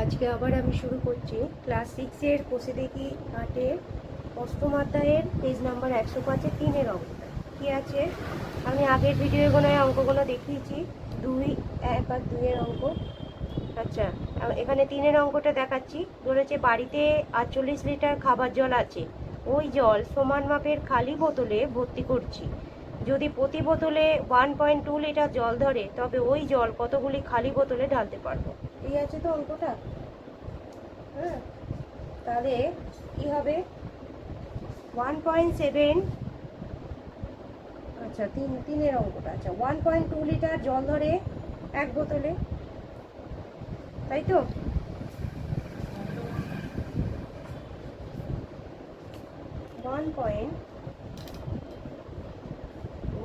আজকে আবার আমি শুরু করছি ক্লাস 6-এর কোষে দেখি আটের অষ্টম অধ্যায়ের পেজ নাম্বার 105-এর 3-এর অঙ্কটা কী আছে। আমি আগের ভিডিওগুলোয় অঙ্কগুলো দেখিয়েছি, 2, 1 আর 2-এর অঙ্ক। আচ্ছা, এখানে 3-এর অঙ্কটা দেখাচ্ছি। ধরেছে বাড়িতে 48 লিটার খাবার জল আছে, ওই জল সমান মাপের খালি বোতলে ভর্তি করছি। যদি প্রতি বোতলে 1.2 লিটার জল ধরে, তবে ওই জল কতগুলি খালি বোতলে ঢালতে পারবো। এই আছে তো অঙ্কটা। হ্যাঁ, তাহলে কি হবে? 1.7, আচ্ছা তিনের অঙ্কটা। আচ্ছা, 1.2 লিটার জল ধরে এক বোতলে, তাই তো?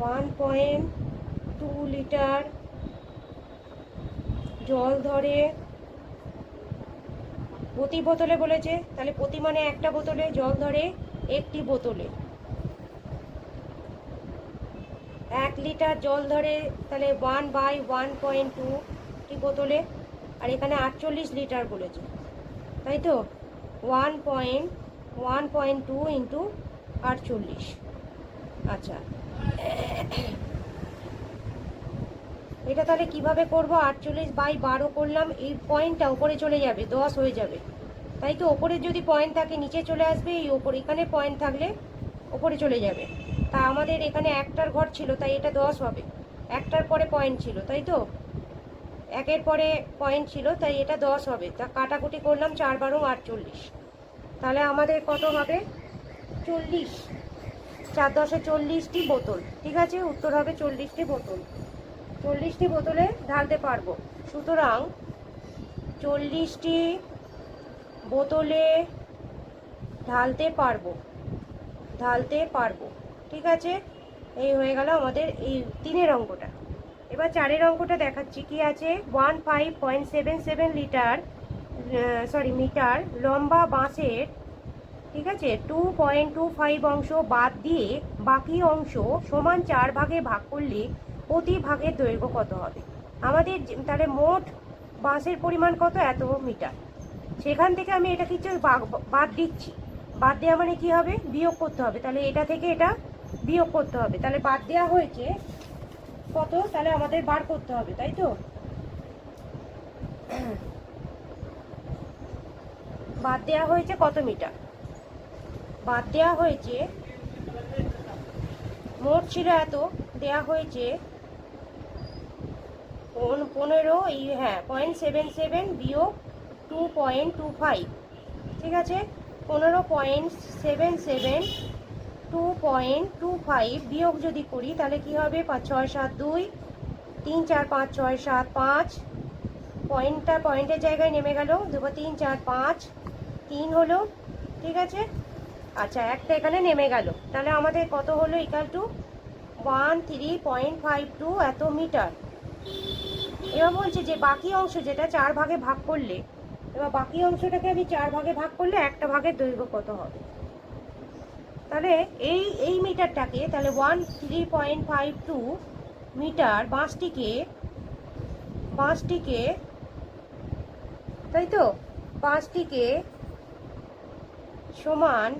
ওয়ান পয়েন্ট 2 লিটার জল ধরে প্রতি বোতলে বলেছে, তাহলে প্রতি মানে একটা বোতলে, জল ধরে একটি বোতলে। 1 লিটার জল ধরে, তাহলে 1/1.2টি বোতলে। আর এখানে 48 লিটার বলেছে, তাই তো? 1.2 ইন্টু 48। আচ্ছা, এটা তাহলে কিভাবে করব? 48/12 করলাম, এই পয়েন্টটা ওপরে চলে যাবে, 10 হয়ে যাবে, তাই তো? ওপরে যদি পয়েন্ট থাকে নিচে চলে আসবে, এই ওপরে এখানে পয়েন্ট থাকলে ওপরে চলে যাবে। তা আমাদের এখানে একটার ঘর ছিল, তাই এটা 10 হবে। একটার পরে পয়েন্ট ছিল, তাই তো? একের পরে পয়েন্ট ছিল, তাই এটা 10 হবে। তা কাটাকুটি করলাম, 4 × 48, তাহলে আমাদের কত হবে? 40। 4 × 10 = 40টি বোতল। ঠিক আছে, উত্তর হবে 40টি বোতল। 40টি বোতলে ঢালতে পারবো। সুতরাং 40টি বোতলে ঢালতে পারবো। ঠিক আছে, এই হয়ে গেল আমাদের এই 3-এর অঙ্কটা। এবার 4-এর অঙ্কটা দেখাচ্ছি কি আছে। 15.77 মিটার লম্বা বাঁশের, ঠিক আছে, 2.25 অংশ বাদ দিয়ে বাকি অংশ সমান 4 ভাগে ভাগ করলে প্রতি ভাগের দৈর্ঘ্য কত হবে? আমাদের তাহলে মোট বাঁশের পরিমাণ কত? এত মিটার। সেখান থেকে আমি এটা কিছু বাদ দিচ্ছি। বাদ দেওয়া মানে কি হবে? বিয়োগ করতে হবে। তাহলে এটা থেকে এটা বিয়োগ করতে হবে। তাহলে বাদ দেওয়া হয়েছে কত, তাহলে আমাদের বার করতে হবে, তাই তো? বাদ দেওয়া হয়েছে কত মিটার? বাদ দেওয়া হয়েছে, মোট ছিল এত, দেওয়া হয়েছে 15, হ্যাঁ 0.77 বিয়োগ 2.25। ঠিক আছে, 15.77 2.25 বিয়োগ যদি করি, তাহলে কি হবে? 5, 6, 7, 2, 3, 4, 5, 6, 7, 5। পয়েন্টের জায়গায় নেমে গেল, দেবো 3, 4, 5, 3 হলো। ঠিক আছে, আচ্ছা একটা এখানে নেমে গেল, তাহলে আমাদের কত হলো? ইকুয়াল টু 13.52 এত মিটার। এবার বলছে যে বাকি অংশ, যেটা 4 ভাগে ভাগ করলে, এবার বাকি অংশটাকে আমি 4 ভাগে ভাগ করলে একটা ভাগের দৈর্ঘ্য কত হবে? তাহলে এই মিটারটাকে, তাহলে 13.52 মিটার বাঁশটিকে, তাই তো? বাঁশটিকে সমান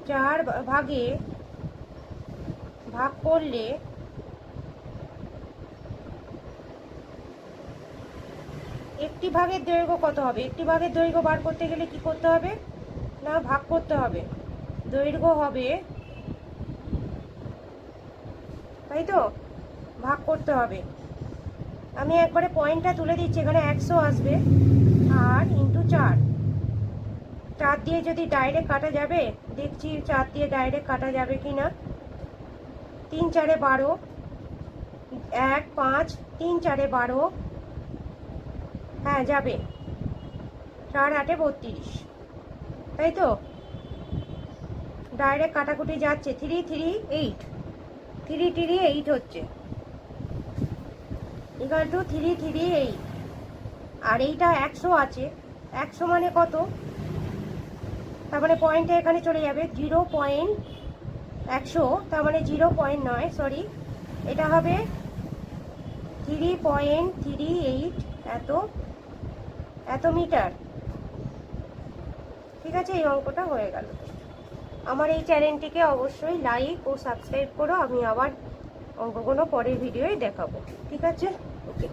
4 ভাগে ভাগ করলে একটি ভাগের দৈর্ঘ্য কত হবে? একটি ভাগের দৈর্ঘ্য বার করতে গেলে কি করতে হবে? না, ভাগ করতে হবে। দৈর্ঘ্য হবে, তাই তো? ভাগ করতে হবে। আমি একবারে পয়েন্টটা তুলে দিচ্ছি, এখানে 100 আসবে, আর ইন্টু 4। 4 দিয়ে যদি ডাইরেক্ট কাটা যাবে, দেখছি 4 দিয়ে ডাইরেক্ট কাটা যাবে কি না। 3, 4, 12, 1, 5, 3, 4, 12, হ্যাঁ যাবে। 4, 8, 32, তাই তো? ডাইরেক্ট কাটাকুটি যাচ্ছে। 3, 3, 8, 3, 3, 8 হচ্ছে, ইকুয়াল টু 3, 3, 8। আর এইটা 100 আছে, 100 মানে কত? তার মানে পয়েন্টে এখানে চলে যাবে 0.100, তার মানে 0. নয়, সরি, এটা হবে 3.38 এত এত মিটার। ঠিক আছে, এই অঙ্কটা হয়ে গেল। আমার এই চ্যানেলটিকে অবশ্যই লাইক ও সাবস্ক্রাইব করো। আমি আবার অঙ্কগুলো পরের ভিডিওয় দেখাবো। ঠিক আছে, ওকে।